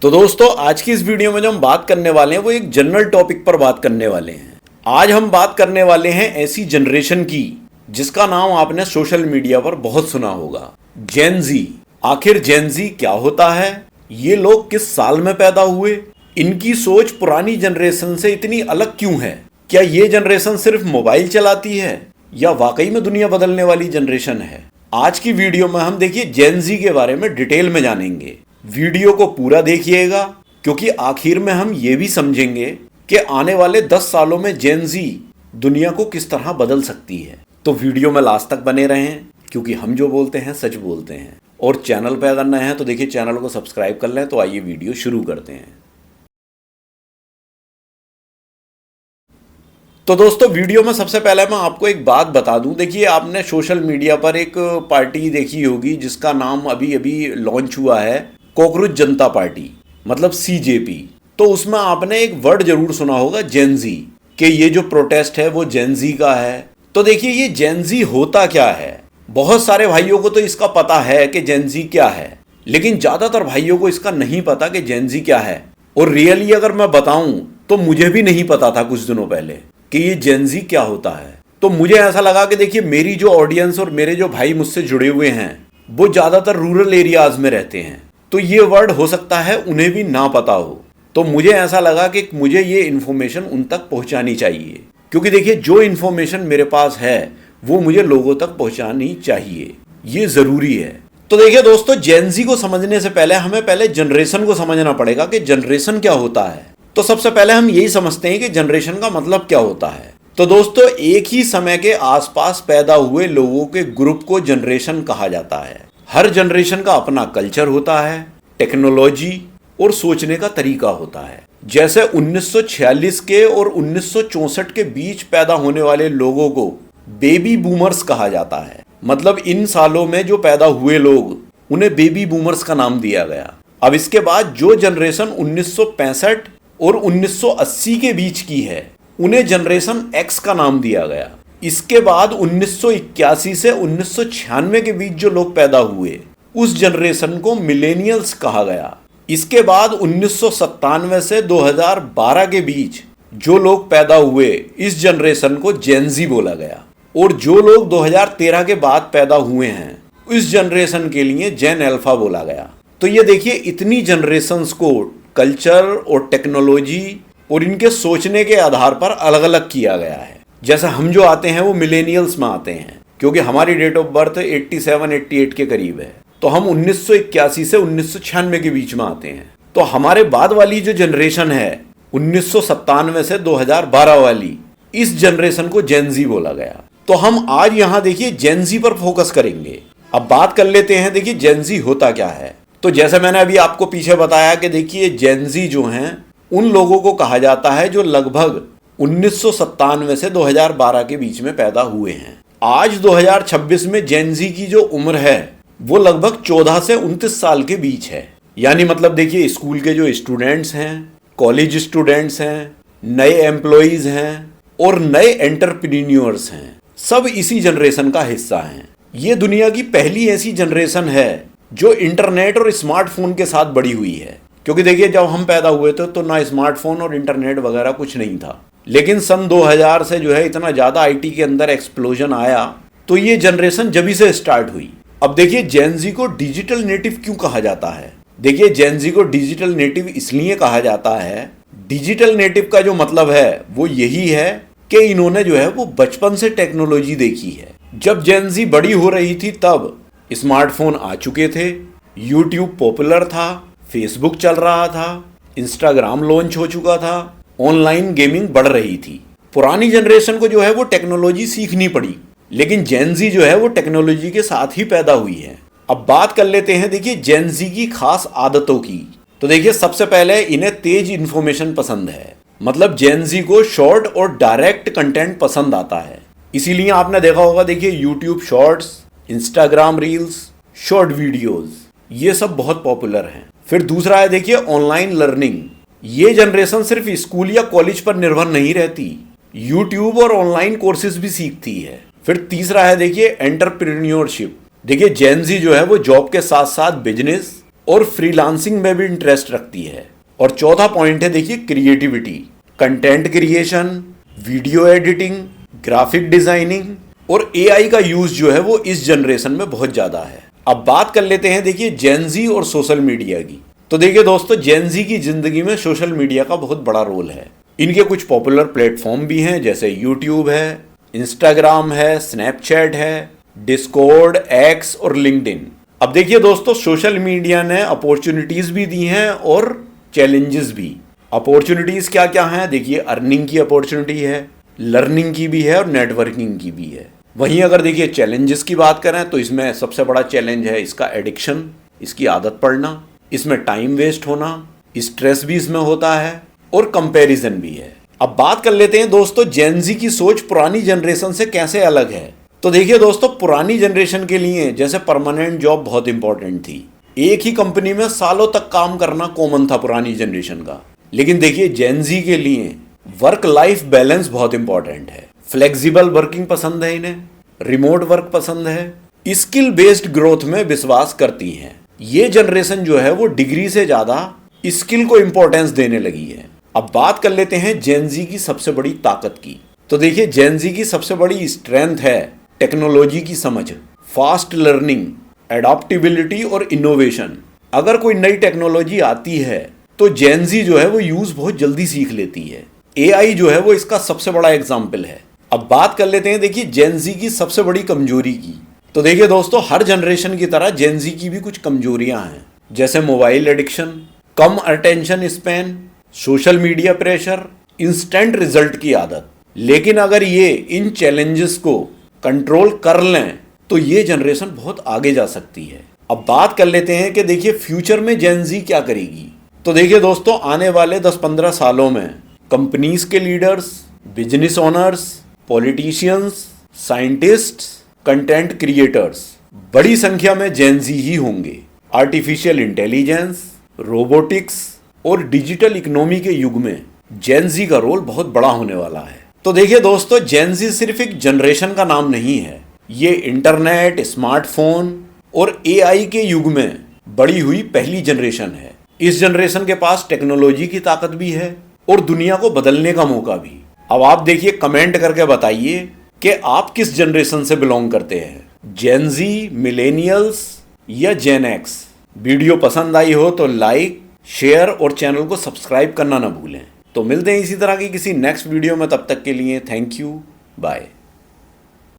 तो दोस्तों आज की इस वीडियो में जो हम बात करने वाले हैं वो एक जनरल टॉपिक पर बात करने वाले हैं। आज हम बात करने वाले हैं ऐसी जनरेशन की जिसका नाम आपने सोशल मीडिया पर बहुत सुना होगा, जेन जी। आखिर जेन जी क्या होता है, ये लोग किस साल में पैदा हुए, इनकी सोच पुरानी जनरेशन से इतनी अलग क्यों है, क्या ये जनरेशन सिर्फ मोबाइल चलाती है या वाकई में दुनिया बदलने वाली जनरेशन है। आज की वीडियो में हम देखिए जेन जी के बारे में डिटेल में जानेंगे। वीडियो को पूरा देखिएगा क्योंकि आखिर में हम ये भी समझेंगे कि आने वाले 10 सालों में जेन जी दुनिया को किस तरह बदल सकती है। तो वीडियो में लास्ट तक बने रहें क्योंकि हम जो बोलते हैं सच बोलते हैं। और चैनल पर अगर नए हैं तो देखिए चैनल को सब्सक्राइब कर लें। तो आइए वीडियो शुरू करते हैं। तो दोस्तों वीडियो में सबसे पहले मैं आपको एक बात बता दूं। देखिए आपने सोशल मीडिया पर एक पार्टी देखी होगी जिसका नाम अभी अभी लॉन्च हुआ है, कॉकरोच जनता पार्टी, मतलब सीजेपी। तो उसमें आपने एक वर्ड जरूर सुना होगा, जेन जी, कि ये जो प्रोटेस्ट है वो जेन जी का है। तो देखिए ये जेन जी होता क्या है। बहुत सारे भाइयों को तो इसका पता है कि जेन जी क्या है, लेकिन ज्यादातर भाइयों को इसका नहीं पता कि जेन जी क्या है। और रियली अगर मैं बताऊं तो मुझे भी नहीं पता था कुछ दिनों पहले कि ये जेन जी क्या होता है। तो मुझे ऐसा लगा कि देखिए मेरी जो ऑडियंस और मेरे जो भाई मुझसे जुड़े हुए हैं वो ज्यादातर रूरल एरियाज में रहते हैं, तो ये वर्ड हो सकता है उन्हें भी ना पता हो। तो मुझे ऐसा लगा कि मुझे ये इन्फॉर्मेशन उन तक पहुंचानी चाहिए, क्योंकि देखिए जो इन्फॉर्मेशन मेरे पास है वो मुझे लोगों तक पहुंचानी चाहिए, ये जरूरी है। तो देखिए दोस्तों, जेन जी को समझने से पहले हमें पहले जनरेशन को समझना पड़ेगा कि जनरेशन क्या होता है। तो सबसे पहले हम यही समझते हैं कि जनरेशन का मतलब क्या होता है। तो दोस्तों एक ही समय के आसपास पैदा हुए लोगों के ग्रुप को जनरेशन कहा जाता है। हर जनरेशन का अपना कल्चर होता है, टेक्नोलॉजी और सोचने का तरीका होता है। जैसे 1946 के और 1964 के बीच पैदा होने वाले लोगों को बेबी बूमर्स कहा जाता है। मतलब इन सालों में जो पैदा हुए लोग, उन्हें बेबी बूमर्स का नाम दिया गया। अब इसके बाद जो जनरेशन 1965 और 1980 के बीच की है उन्हें जनरेशन एक्स का नाम दिया गया। इसके बाद 1981 से 1996 के बीच जो लोग पैदा हुए उस जनरेशन को मिलेनियल्स कहा गया। इसके बाद 1997 से 2012 के बीच जो लोग पैदा हुए इस जनरेशन को जेन जी बोला गया। और जो लोग 2013 के बाद पैदा हुए हैं इस जनरेशन के लिए जेन अल्फा बोला गया। तो ये देखिए इतनी जनरेशन्स को कल्चर और टेक्नोलॉजी और इनके सोचने के आधार पर अलग अलग किया गया है। जैसे हम जो आते हैं वो मिलेनियल्स में आते हैं क्योंकि हमारी डेट ऑफ बर्थ 87-88 के करीब है। तो हम 1981 से 1996 के बीच में आते हैं। तो हमारे बाद वाली जो जनरेशन है 1997 से 2012 वाली, इस जनरेशन को जेन जी बोला गया। तो हम आज यहाँ देखिए जेन जी पर फोकस करेंगे। अब बात कर लेते हैं देखिए जेन जी होता क्या है। तो जैसे मैंने अभी आपको पीछे बताया कि देखिए जेन जी जो हैं उन लोगों को कहा जाता है जो लगभग 1997 से 2012 के बीच में पैदा हुए हैं। आज 2026 में जेन जी की जो उम्र है वो लगभग 14 से 29 साल के बीच है। यानी मतलब देखिए स्कूल के जो स्टूडेंट्स हैं, कॉलेज स्टूडेंट्स हैं, नए एम्प्लॉयज हैं और नए एंटरप्रेन्योर्स हैं, सब इसी जनरेशन का हिस्सा हैं। ये दुनिया की पहली ऐसी जनरेशन है जो इंटरनेट और स्मार्टफोन के साथ बड़ी हुई है। क्योंकि देखिए जब हम पैदा हुए थे तो ना स्मार्टफोन और इंटरनेट वगैरह कुछ नहीं था, लेकिन सन 2000 से जो है इतना ज़्यादा आईटी के अंदर एक्सप्लोजन आया तो ये जनरेशन जब से स्टार्ट हुई। अब देखिए जेन जी को डिजिटल नेटिव क्यों कहा जाता है। देखिए जेन जी को डिजिटल नेटिव इसलिए कहा जाता है, डिजिटल नेटिव का जो मतलब है वो यही है कि इन्होंने जो है वो बचपन से टेक्नोलॉजी देखी है। जब जेन जी बड़ी हो रही थी तब स्मार्टफोन आ चुके थे, यूट्यूब पॉपुलर था, फेसबुक चल रहा था, इंस्टाग्राम लॉन्च हो चुका था, ऑनलाइन गेमिंग बढ़ रही थी। पुरानी जनरेशन को जो है वो टेक्नोलॉजी सीखनी पड़ी, लेकिन जेन जी जो है वो टेक्नोलॉजी के साथ ही पैदा हुई है। अब बात कर लेते हैं देखिए जेन जी की खास आदतों की। तो देखिए सबसे पहले इन्हें तेज इंफॉर्मेशन पसंद है। मतलब जेन जी को शॉर्ट और डायरेक्ट कंटेंट पसंद आता है। इसीलिए आपने देखा होगा देखिए YouTube shorts, Instagram reels, short videos, ये सब बहुत पॉपुलर हैं। फिर दूसरा है देखिए ऑनलाइन लर्निंग। ये जनरेशन सिर्फ स्कूल या कॉलेज पर निर्भर नहीं रहती, यूट्यूब और ऑनलाइन कोर्सेज भी सीखती है। फिर तीसरा है देखिए एंटरप्रेन्योरशिप। देखिए जेन जी जो है वो जॉब के साथ साथ बिजनेस और फ्रीलांसिंग में भी इंटरेस्ट रखती है। और चौथा पॉइंट है देखिए creativity, content creation, video editing, graphic designing और एआई का यूज जो है वो इस जनरेशन में बहुत ज्यादा है। अब बात कर लेते हैं देखिए जेनजी और सोशल मीडिया की। तो देखिए दोस्तों, जेनजी की जिंदगी में सोशल मीडिया का बहुत बड़ा रोल है। इनके कुछ पॉपुलर प्लेटफॉर्म भी हैं, जैसे यूट्यूब है, इंस्टाग्राम है, स्नैपचैट है, डिस्कॉर्ड, एक्स और लिंक्डइन। अब देखिए दोस्तों, सोशल मीडिया ने अपॉर्चुनिटीज भी दी हैं और चैलेंजेस भी। अपॉर्चुनिटीज क्या क्या हैं? देखिए, अर्निंग की अपॉर्चुनिटी है, लर्निंग की भी है और नेटवर्किंग की भी है। वहीं अगर देखिए चैलेंजेस की बात करें तो इसमें सबसे बड़ा चैलेंज है इसका एडिक्शन, इसकी आदत पड़ना, इसमें टाइम वेस्ट होना, स्ट्रेस भी इसमें होता है और कंपैरिजन भी है। अब बात कर लेते हैं दोस्तों, जेनजी की सोच पुरानी जनरेशन से कैसे अलग है। तो देखिए दोस्तों, पुरानी जनरेशन के लिए जैसे परमानेंट जॉब बहुत इंपॉर्टेंट थी, एक ही कंपनी में सालों तक काम करना कॉमन था पुरानी जनरेशन का। लेकिन देखिए जेनजी के लिए वर्क लाइफ बैलेंस बहुत इंपॉर्टेंट है। फ्लेक्सिबल वर्किंग पसंद है इन्हें, रिमोट वर्क पसंद है, स्किल बेस्ड ग्रोथ में विश्वास करती हैं। ये जनरेशन जो है वो डिग्री से ज्यादा स्किल को इंपॉर्टेंस देने लगी है। अब बात कर लेते हैं जेनजी की सबसे बड़ी ताकत की। तो देखिए, जेनजी की सबसे बड़ी स्ट्रेंथ है टेक्नोलॉजी की समझ, फास्ट लर्निंग, एडॉप्टेबिलिटी और इनोवेशन। अगर कोई नई टेक्नोलॉजी आती है तो जेनजी जो है वो यूज बहुत जल्दी सीख लेती है। एआई जो है वो इसका सबसे बड़ा एग्जाम्पल है। अब बात कर लेते हैं देखिए जेनजी की सबसे बड़ी कमजोरी की। तो देखिए दोस्तों, हर जनरेशन की तरह जेनजी की भी कुछ कमजोरियां हैं, जैसे मोबाइल एडिक्शन, कम attention span, social media pressure, instant result की आदत। लेकिन अगर ये इन चैलेंजेस को कंट्रोल कर लें तो ये जनरेशन बहुत आगे जा सकती है। अब बात कर लेते हैं कि देखिए फ्यूचर में जेनजी क्या करेगी। तो देखिए दोस्तों, आने वाले 10-15 सालों में कंपनीज के leaders, business owners, politicians, scientists, content creators बड़ी संख्या में जेनजी ही होंगे। आर्टिफिशियल इंटेलिजेंस, रोबोटिक्स और डिजिटल इकोनॉमी के युग में जेनजी का रोल बहुत बड़ा होने वाला है। तो देखिए दोस्तों, जेनजी सिर्फ एक जनरेशन का नाम नहीं है, ये इंटरनेट, स्मार्टफोन और एआई के युग में बड़ी हुई पहली जनरेशन है। इस जनरेशन के पास टेक्नोलॉजी की ताकत भी है और दुनिया को बदलने का मौका भी। अब आप देखिए, कमेंट करके बताइए कि आप किस जनरेशन से बिलोंग करते हैं, जेनजी, मिलेनियल्स या जेन एक्स। वीडियो पसंद आई हो तो लाइक, शेयर और चैनल को सब्सक्राइब करना ना भूलें। तो मिलते हैं इसी तरह की किसी नेक्स्ट वीडियो में, तब तक के लिए थैंक यू, बाय।